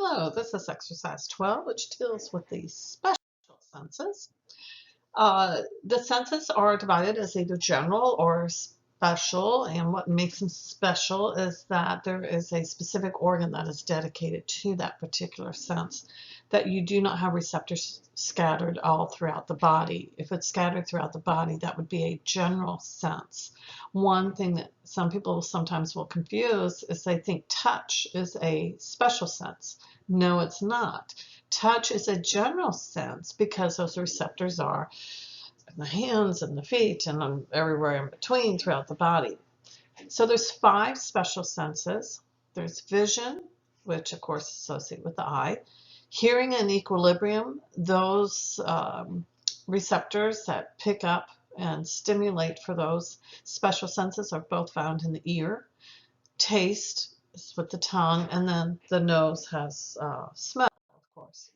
Hello, this is exercise 12, which deals with the special senses. The senses are divided as either general or special, and what makes them special is that there is a specific organ that is dedicated to that particular sense, that you do not have receptors scattered all throughout the body. If it's scattered throughout the body, that would be a general sense. One thing that some people sometimes will confuse is they think touch is a special sense. No, it's not. Touch is a general sense because those receptors are in the hands and the feet and everywhere in between throughout the body. So there's 5 special senses. There's vision, which of course is associated with the eye. Hearing and equilibrium, those receptors that pick up and stimulate for those special senses are both found in the ear. Taste is with the tongue, and then the nose has smell, of course.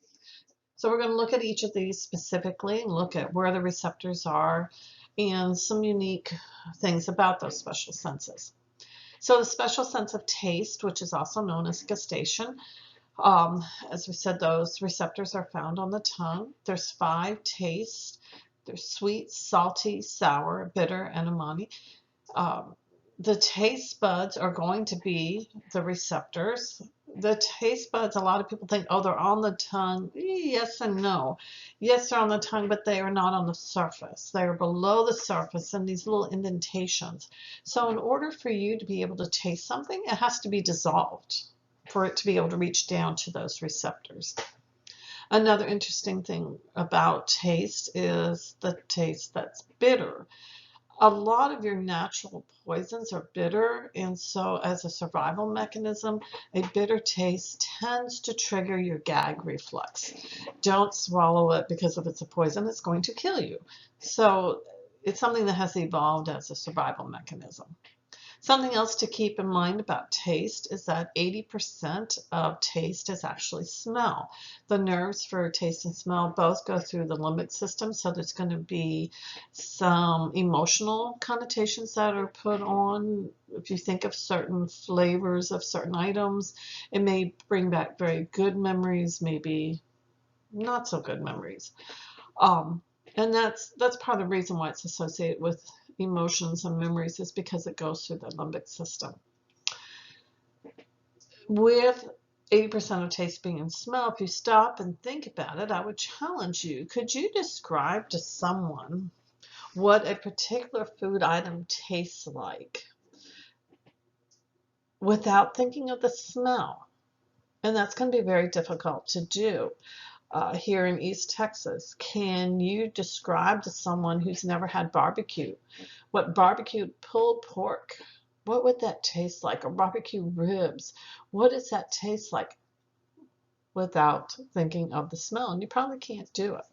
So we're going to look at each of these specifically and look at where the receptors are and some unique things about those special senses. So the special sense of taste, which is also known as gustation, as we said, those receptors are found on the tongue. There's 5 tastes. There's sweet, salty, sour, bitter, and umami. The taste buds are going to be the receptors. The taste buds, a lot of people think, oh, they're on the tongue. Yes and no. Yes, they're on the tongue, but they are not on the surface. They are below the surface in these little indentations. So in order for you to be able to taste something, it has to be dissolved for it to be able to reach down to those receptors. Another interesting thing about taste is the taste that's bitter. A lot of your natural poisons are bitter, and so as a survival mechanism, a bitter taste tends to trigger your gag reflex. Don't swallow it because if it's a poison, it's going to kill you. So it's something that has evolved as a survival mechanism. Something else to keep in mind about taste is that 80% of taste is actually smell. The nerves for taste and smell both go through the limbic system, so there's going to be some emotional connotations that are put on. If you think of certain flavors of certain items, it may bring back very good memories, maybe not so good memories. And that's part of the reason why it's associated with emotions and memories, is because it goes through the limbic system. With 80% of taste being in smell, if you stop and think about it, I would challenge you. Could you describe to someone what a particular food item tastes like without thinking of the smell? And that's going to be very difficult to do. Here in East Texas, can you describe to someone who's never had barbecue what barbecued pulled pork, what would that taste like? Or barbecue ribs, what does that taste like without thinking of the smell? And you probably can't do it.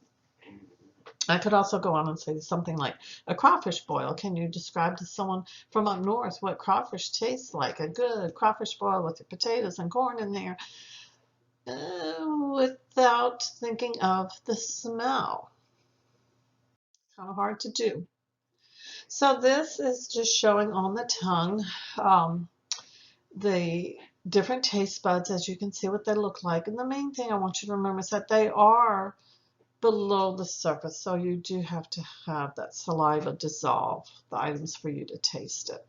I could also go on and say something like a crawfish boil. Can you describe to someone from up north what crawfish tastes like? A good crawfish boil with your potatoes and corn in there. Without thinking of the smell. Kind of hard to do. So this is just showing on the tongue the different taste buds, as you can see what they look like. And the main thing I want you to remember is that they are below the surface, so you do have to have that saliva dissolve the items for you to taste it.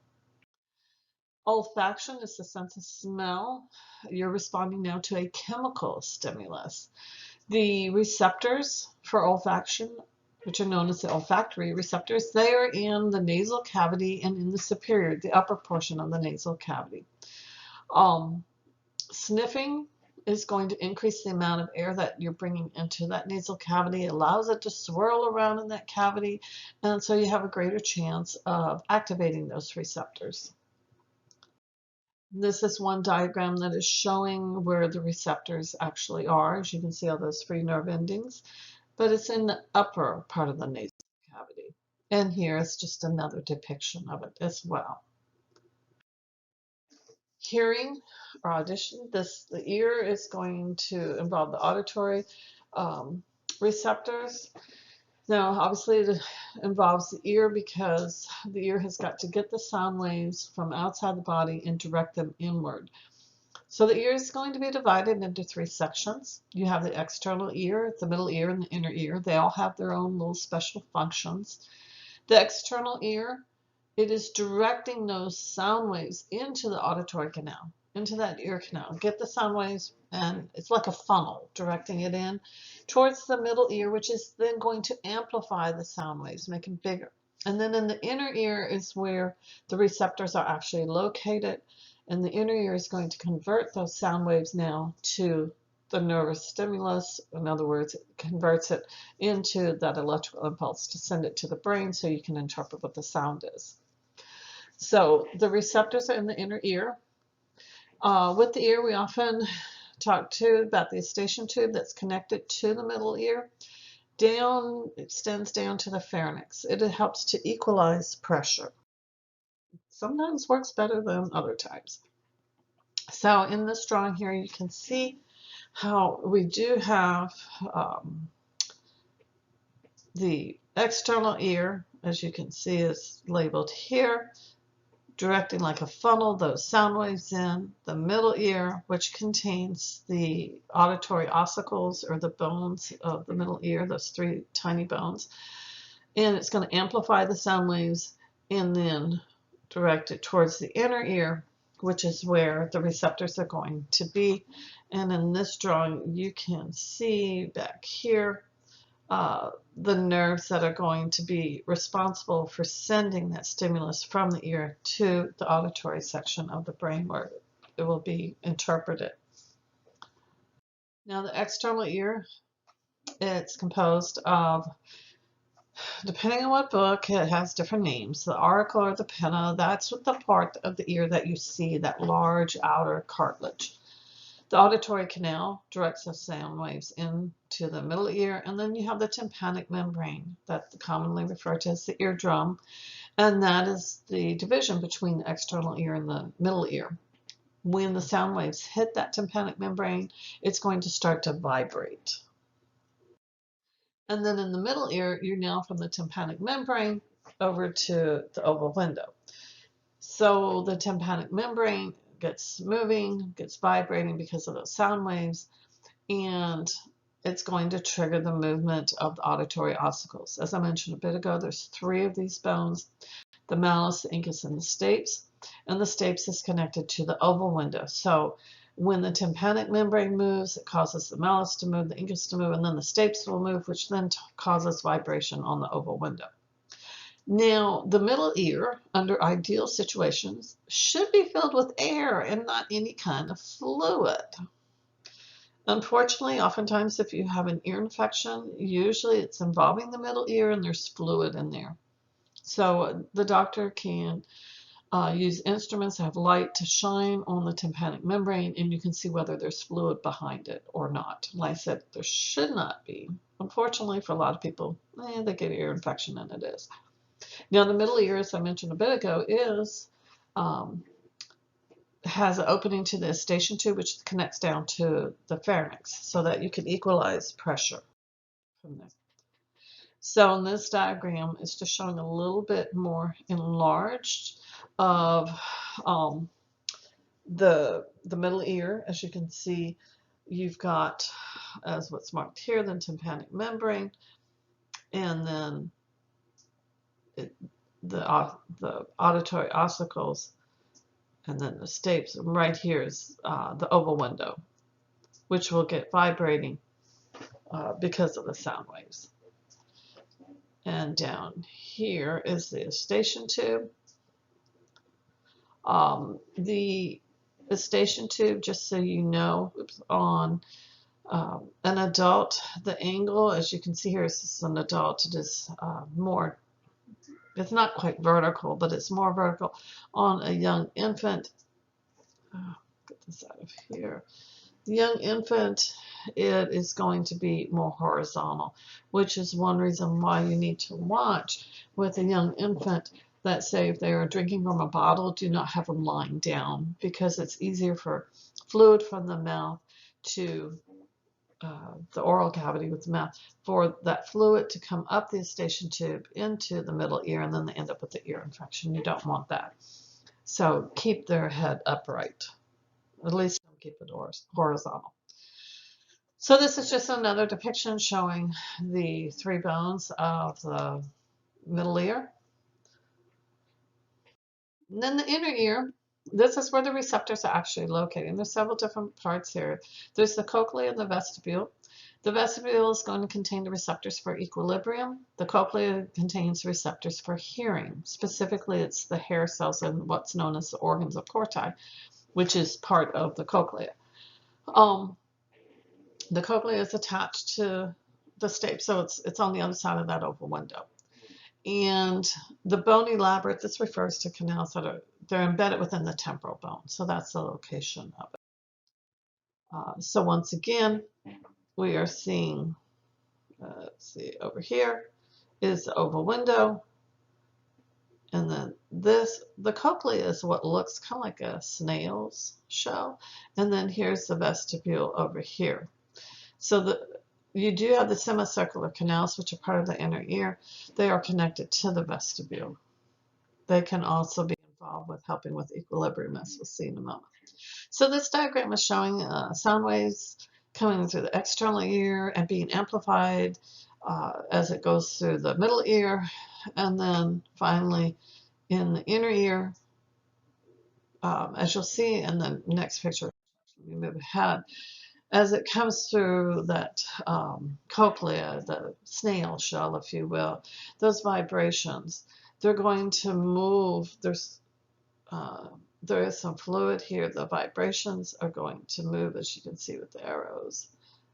Olfaction is the sense of smell. You're responding now to a chemical stimulus. The receptors for olfaction, which are known as the olfactory receptors, they are in the nasal cavity and in the superior, the upper portion of the nasal cavity. Sniffing is going to increase the amount of air that you're bringing into that nasal cavity. It allows it to swirl around in that cavity, and so you have a greater chance of activating those receptors. This is one diagram that is showing where the receptors actually are. As you can see, all those free nerve endings, but it's in the upper part of the nasal cavity. And here is just another depiction of it as well. Hearing or audition, the ear is going to involve the auditory receptors. Now, obviously, it involves the ear because the ear has got to get the sound waves from outside the body and direct them inward. So the ear is going to be divided into three sections. You have the external ear, the middle ear, and the inner ear. They all have their own little special functions. The external ear, it is directing those sound waves into the auditory canal, into that ear canal. Get the sound waves, and it's like a funnel directing it in towards the middle ear, which is then going to amplify the sound waves, make them bigger. And then in the inner ear is where the receptors are actually located, and the inner ear is going to convert those sound waves now to the nervous stimulus. In other words, it converts it into that electrical impulse to send it to the brain so you can interpret what the sound is. So the receptors are in the inner ear. With the ear, we often talk about the eustachian tube that's connected to the middle ear. Down, it extends down to the pharynx. It helps to equalize pressure. Sometimes works better than other times. So in this drawing here, you can see how we do have the external ear, as you can see, is labeled here, directing like a funnel those sound waves in. The middle ear, which contains the auditory ossicles, or the bones of the middle ear, those three tiny bones, and it's going to amplify the sound waves and then direct it towards the inner ear, which is where the receptors are going to be. And in this drawing, you can see back here the nerves that are going to be responsible for sending that stimulus from the ear to the auditory section of the brain where it will be interpreted. Now the external ear, it's composed of, depending on what book, it has different names. The auricle or the pinna, that's what the part of the ear that you see, that large outer cartilage. The auditory canal directs the sound waves into the middle ear, and then you have the tympanic membrane that's commonly referred to as the eardrum, and that is the division between the external ear and the middle ear. When the sound waves hit that tympanic membrane, it's going to start to vibrate. And then in the middle ear, you're now from the tympanic membrane over to the oval window. So the tympanic membrane gets moving, gets vibrating because of those sound waves, and it's going to trigger the movement of the auditory ossicles. As I mentioned a bit ago, there's three of these bones, the malleus, the incus, and the stapes, and the stapes is connected to the oval window. So when the tympanic membrane moves, it causes the malleus to move, the incus to move, and then the stapes will move, which then causes vibration on the oval window. Now, the middle ear, under ideal situations, should be filled with air and not any kind of fluid. Unfortunately, oftentimes if you have an ear infection, usually it's involving the middle ear and there's fluid in there. So the doctor can use instruments that have light to shine on the tympanic membrane, and you can see whether there's fluid behind it or not. Like I said, there should not be. Unfortunately, for a lot of people, they get ear infection, and it is. Now, the middle ear, as I mentioned a bit ago, has an opening to the eustachian tube, which connects down to the pharynx, so that you can equalize pressure from there. So in this diagram, it's just showing a little bit more enlarged of the middle ear. As you can see, you've got, as what's marked here, the tympanic membrane, and then the auditory ossicles, and then the stapes. Right here is the oval window, which will get vibrating because of the sound waves. And down here is the eustachian tube. The eustachian tube, just so you know, on an adult, the angle, as you can see here, this is an adult. It is more, it's not quite vertical, but it's more vertical. On a young infant, get this out of here. The young infant, it is going to be more horizontal, which is one reason why you need to watch with a young infant that, say, if they are drinking from a bottle, do not have them lying down, because it's easier for fluid from the mouth to the oral cavity with the mouth, for that fluid to come up the eustachian tube into the middle ear, and then they end up with the ear infection. You don't want that. So keep their head upright, at least keep it horizontal. So this is just another depiction showing the three bones of the middle ear. And then the inner ear, this is where the receptors are actually located. And there's several different parts here. There's the cochlea and the vestibule. The vestibule is going to contain the receptors for equilibrium. The cochlea contains receptors for hearing. Specifically, it's the hair cells and what's known as the organs of Corti, which is part of the cochlea. The cochlea is attached to the stapes, so it's on the other side of that oval window. And the bony labyrinth, this refers to canals that they're embedded within the temporal bone. So that's the location of it. So once again, we are seeing, let's see, over here is the oval window. And then the cochlea is what looks kind of like a snail's shell. And then here's the vestibule over here. So you do have the semicircular canals, which are part of the inner ear. They are connected to the vestibule. They can also be involved with helping with equilibrium, as we'll see in a moment. So this diagram is showing sound waves coming through the external ear and being amplified as it goes through the middle ear, and then finally in the inner ear, as you'll see in the next picture. Let me move ahead. As it comes through that cochlea, the snail shell, if you will, those vibrations, they're going to move. There is some fluid here. The vibrations are going to move, as you can see with the arrows.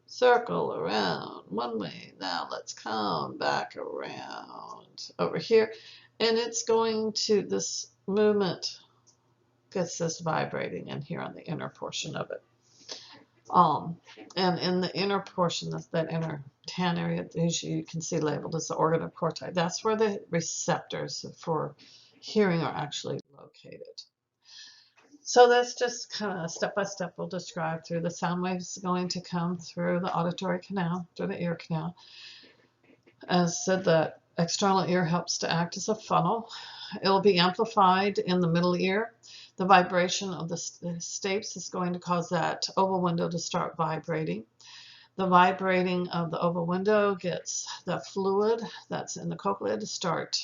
Circle around one way. Now let's come back around over here. And it's going to, this movement gets this vibrating in here on the inner portion of it. And in the inner portion, that inner tan area, as you can see labeled as the organ of Corti, that's where the receptors for hearing are actually located. So that's just kind of step by step we'll describe through the sound waves going to come through the auditory canal, through the ear canal. As said, the external ear helps to act as a funnel. It'll be amplified in the middle ear. The vibration of the stapes is going to cause that oval window to start vibrating. The vibrating of the oval window gets the fluid that's in the cochlea to start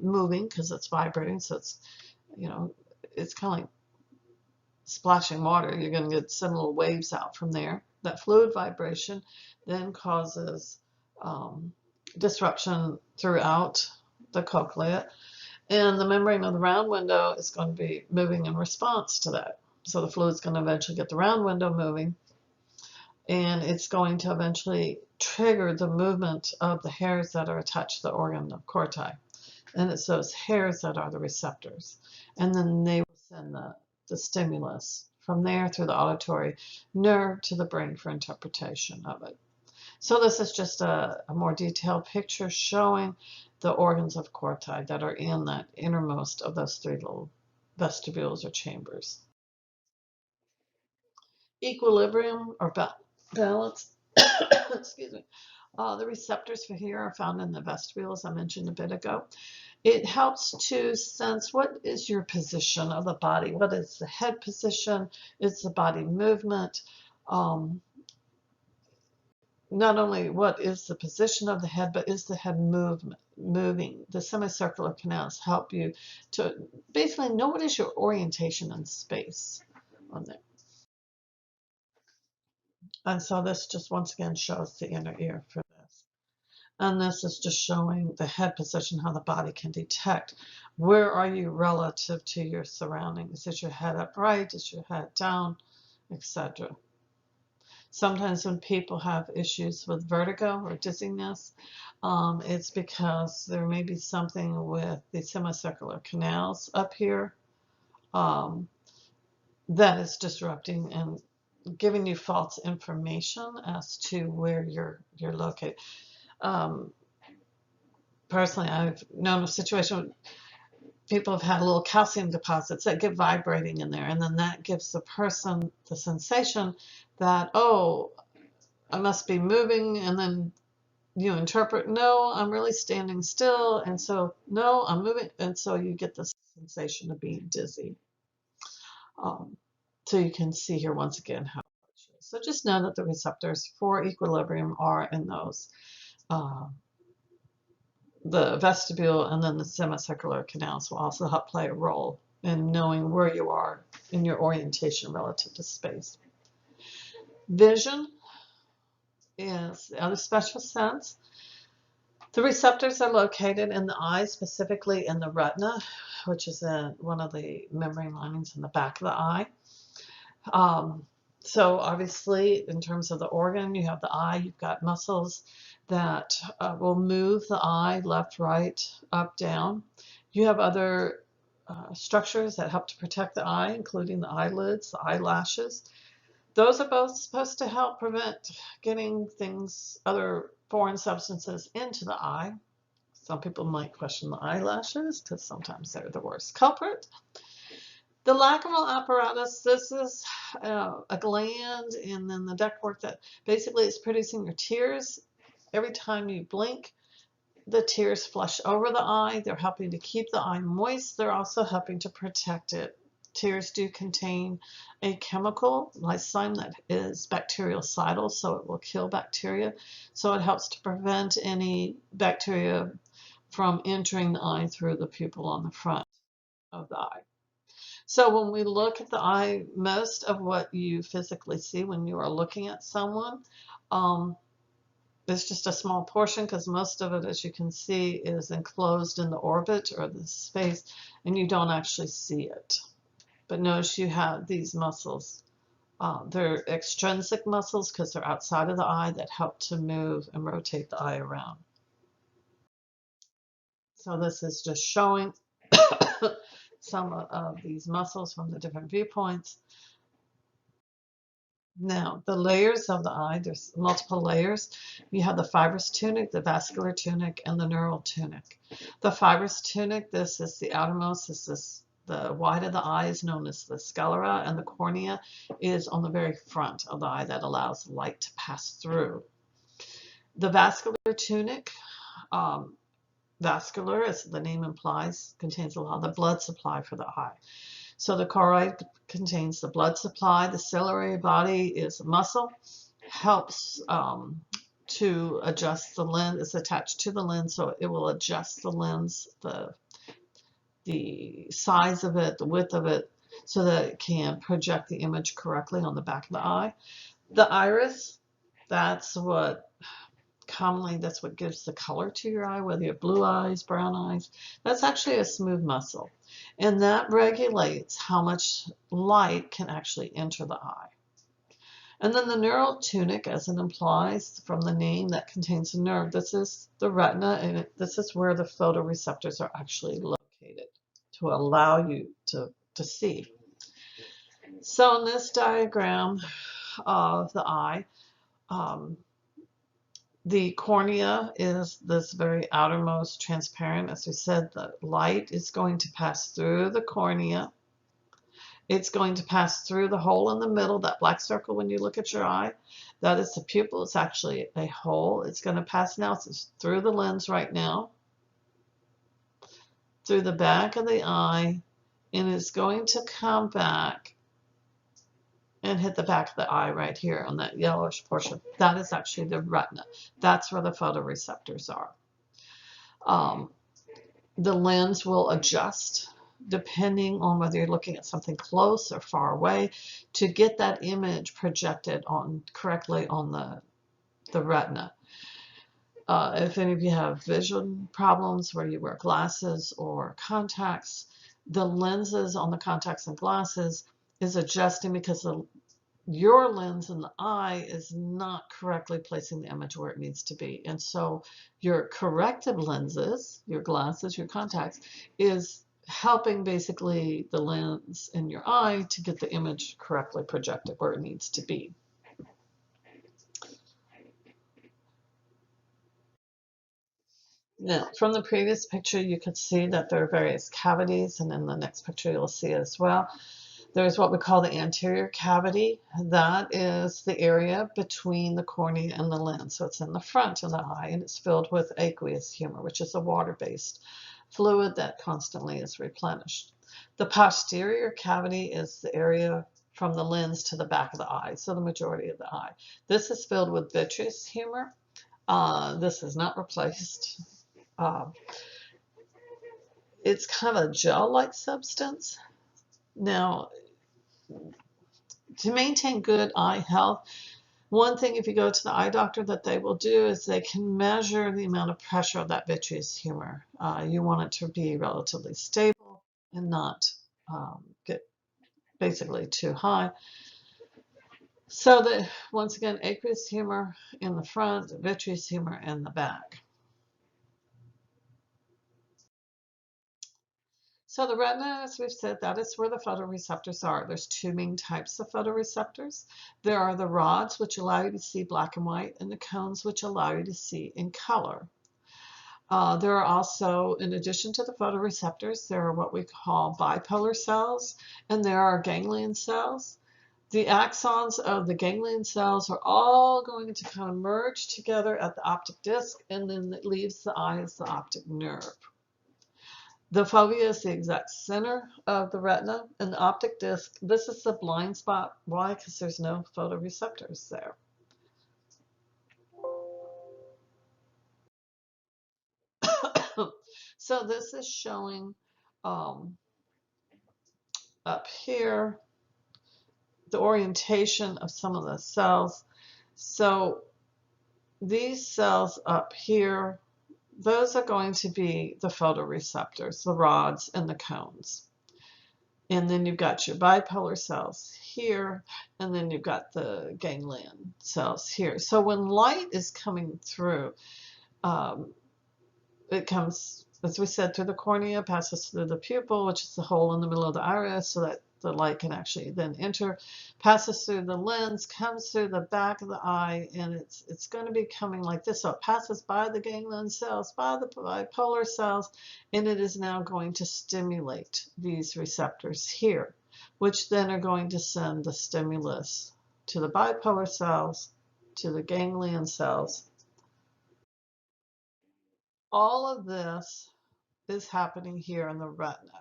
moving because it's vibrating. So it's, it's kind of like splashing water. You're going to get some little waves out from there. That fluid vibration then causes disruption throughout the cochlea. And the membrane of the round window is going to be moving in response to that. So the fluid's going to eventually get the round window moving, and it's going to eventually trigger the movement of the hairs that are attached to the organ of Corti. And it's those hairs that are the receptors. And then they will send the stimulus from there through the auditory nerve to the brain for interpretation of it. So this is just a more detailed picture showing the organs of Corti that are in that innermost of those three little vestibules or chambers. Equilibrium or balance, excuse me. The receptors for here are found in the vestibule, as I mentioned a bit ago. It helps to sense what is your position of the body, what is the head position, is the body movement, not only what is the position of the head, but is the head moving. The semicircular canals help you to basically know what is your orientation in space on there. And so this just once again shows the inner ear for this. And this is just showing the head position, how the body can detect where are you relative to your surroundings. Is your head upright? Is your head down? Etc. Sometimes when people have issues with vertigo or dizziness, it's because there may be something with the semicircular canals up here that is disrupting and giving you false information as to where you're located. Personally, I've known a situation where people have had little calcium deposits that get vibrating in there, and then that gives the person the sensation that, oh, I must be moving, and then you interpret, no, I'm really standing still, and so, no, I'm moving, and so you get the sensation of being dizzy. So you can see here once again how it is. So just know that the receptors for equilibrium are in those, the vestibule, and then the semicircular canals will also help play a role in knowing where you are in your orientation relative to space. Vision is the other special sense. The receptors are located in the eye, specifically in the retina, which is one of the membrane linings in the back of the eye. So obviously, in terms of the organ, you have the eye, you've got muscles that will move the eye left, right, up, down. You have other structures that help to protect the eye, including the eyelids, the eyelashes. Those are both supposed to help prevent getting things, other foreign substances into the eye. Some people might question the eyelashes because sometimes they're the worst culprit. The lacrimal apparatus, this is a gland, and then the ductwork that basically is producing your tears. Every time you blink, the tears flush over the eye. They're helping to keep the eye moist. They're also helping to protect it. Tears do contain a chemical, lysozyme, that is bactericidal, so it will kill bacteria. So it helps to prevent any bacteria from entering the eye through the pupil on the front of the eye. So when we look at the eye, most of what you physically see when you are looking at someone is just a small portion, because most of it, as you can see, is enclosed in the orbit or the space, and you don't actually see it. But notice you have these muscles. They're extrinsic muscles because they're outside of the eye that help to move and rotate the eye around. So this is just showing some of these muscles from the different viewpoints. Now, the layers of the eye, there's multiple layers. You have the fibrous tunic, the vascular tunic, and the neural tunic. The fibrous tunic, this is the outermost, this is the white of the eye, is known as the sclera, and the cornea is on the very front of the eye that allows light to pass through. The vascular tunic, vascular, as the name implies, contains a lot of the blood supply for the eye. So the choroid contains the blood supply. The ciliary body is muscle, helps to adjust the lens. It's attached to the lens, so it will adjust the lens, the size of it, the width of it, so that it can project the image correctly on the back of the eye. The iris, that's what gives the color to your eye, whether you have blue eyes, brown eyes. That's actually a smooth muscle, and that regulates how much light can actually enter the eye. And then the neural tunic, as it implies from the name, that contains a nerve. This is the retina, and this is where the photoreceptors are actually located to allow you to see. So in this diagram of the eye, the cornea is this very outermost transparent. As we said, the light is going to pass through the cornea. It's going to pass through the hole in the middle, that black circle when you look at your eye. That is the pupil. It's actually a hole. It's going to pass now through the lens right now, through the back of the eye, and it's going to come back and hit the back of the eye right here on that yellowish portion. That is actually the retina. That's where the photoreceptors are. The lens will adjust depending on whether you're looking at something close or far away to get that image projected correctly on the retina. If any of you have vision problems where you wear glasses or contacts, the lenses on the contacts and glasses is adjusting because your lens in the eye is not correctly placing the image where it needs to be. And so your corrective lenses, your glasses, your contacts, is helping basically the lens in your eye to get the image correctly projected where it needs to be. Now, from the previous picture, you could see that there are various cavities, and in the next picture, you'll see it as well. There's what we call the anterior cavity. That is the area between the cornea and the lens. So it's in the front of the eye, and it's filled with aqueous humor, which is a water-based fluid that constantly is replenished. The posterior cavity is the area from the lens to the back of the eye, so the majority of the eye. This is filled with vitreous humor. This is not replaced. Uh, it's kind of a gel-like substance. Now, to maintain good eye health, one thing, if you go to the eye doctor, that they will do is they can measure the amount of pressure of that vitreous humor. You want it to be relatively stable and not get basically too high. So that, once again, aqueous humor in the front, vitreous humor in the back. So the retina, as we've said, that is where the photoreceptors are. There's two main types of photoreceptors. There are the rods, which allow you to see black and white, and the cones, which allow you to see in color. There are also, in addition to the photoreceptors, there are what we call bipolar cells, and there are ganglion cells. The axons of the ganglion cells are all going to kind of merge together at the optic disc, and then it leaves the eye as the optic nerve. The fovea is the exact center of the retina, and the optic disc, this is the blind spot. Why? Because there's no photoreceptors there. So this is showing up here the orientation of some of the cells. So these cells up here, those are going to be the photoreceptors, the rods and the cones. And then you've got your bipolar cells here, and then you've got the ganglion cells here. So when light is coming through, it comes, as we said, through the cornea, passes through the pupil, which is the hole in the middle of the iris, so that the light can actually then enter, passes through the lens, comes through the back of the eye, and it's going to be coming like this. So it passes by the ganglion cells, by the bipolar cells, and it is now going to stimulate these receptors here, which then are going to send the stimulus to the bipolar cells, to the ganglion cells. All of this is happening here in the retina.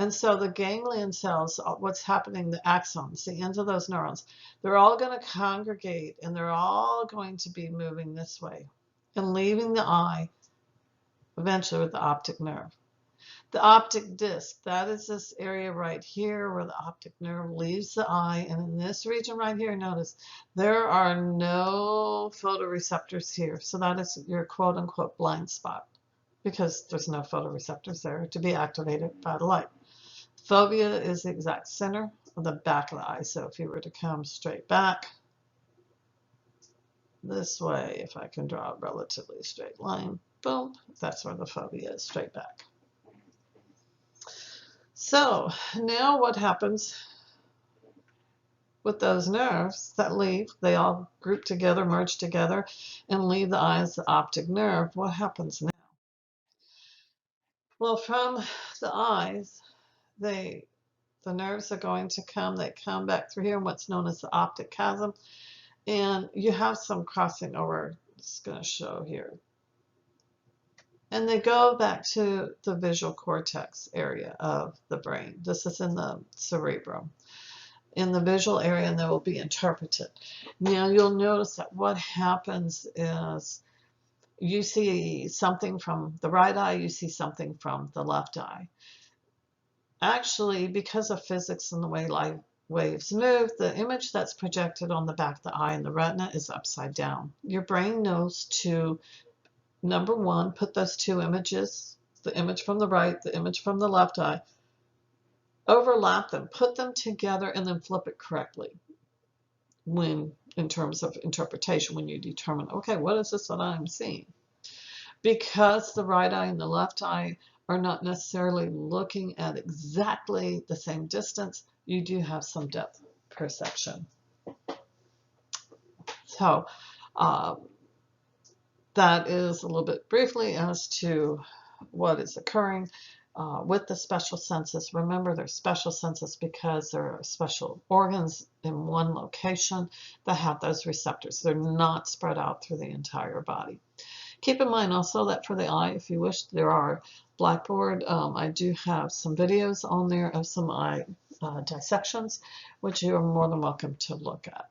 And so the ganglion cells, what's happening, the axons, the ends of those neurons, they're all going to congregate, and they're all going to be moving this way and leaving the eye eventually with the optic nerve. The optic disc, that is this area right here where the optic nerve leaves the eye. And in this region right here, notice there are no photoreceptors here. So that is your quote unquote blind spot, because there's no photoreceptors there to be activated by the light. Fovea is the exact center of the back of the eye. So if you were to come straight back this way, if I can draw a relatively straight line, boom, that's where the fovea is, straight back. So now what happens with those nerves that leave? They all group together, merge together, and leave the eye as the optic nerve. What happens now? Well, from the eyes, the nerves are going to come, they come back through here in what's known as the optic chiasm, and you have some crossing over. It's going to show here. And they go back to the visual cortex area of the brain. This is in the cerebrum, in the visual area, and they will be interpreted. Now you'll notice that what happens is you see something from the right eye, you see something from the left eye. Actually, because of physics and the way light waves move, the image that's projected on the back of the eye and the retina is upside down. Your brain knows to, number one, put those two images, the image from the right, the image from the left eye, overlap them, put them together, and then flip it correctly when, in terms of interpretation, when you determine, okay, what is this that I'm seeing? Because the right eye and the left eye are not necessarily looking at exactly the same distance, you do have some depth perception. So that is a little bit briefly as to what is occurring with the special senses. Remember, they're special senses because there are special organs in one location that have those receptors. They're not spread out through the entire body. Keep in mind also that for the eye, if you wish, there are Blackboard. I do have some videos on there of some eye dissections, which you are more than welcome to look at.